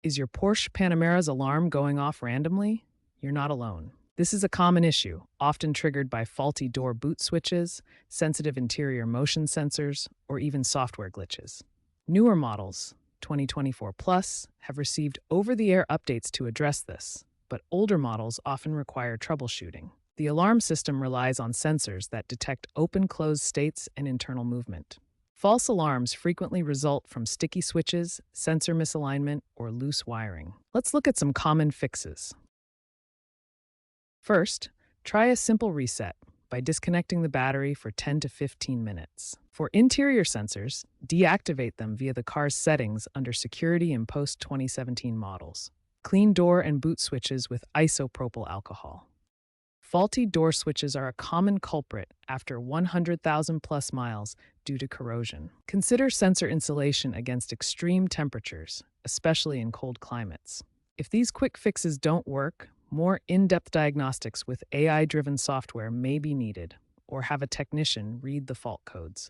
Is your Porsche Panamera's alarm going off randomly? You're not alone. This is a common issue, often triggered by faulty door boot switches, sensitive interior motion sensors, or even software glitches. Newer models, 2024 Plus, have received over-the-air updates to address this, but older models often require troubleshooting. The alarm system relies on sensors that detect open-close states and internal movement. False alarms frequently result from sticky switches, sensor misalignment, or loose wiring. Let's look at some common fixes. First, try a simple reset by disconnecting the battery for 10 to 15 minutes. For interior sensors, deactivate them via the car's settings under Security in post-2017 models. Clean door and boot switches with isopropyl alcohol. Faulty door switches are a common culprit after 100,000 plus miles due to corrosion. Consider sensor insulation against extreme temperatures, especially in cold climates. If these quick fixes don't work, more in-depth diagnostics with AI-driven software may be needed, or have a technician read the fault codes.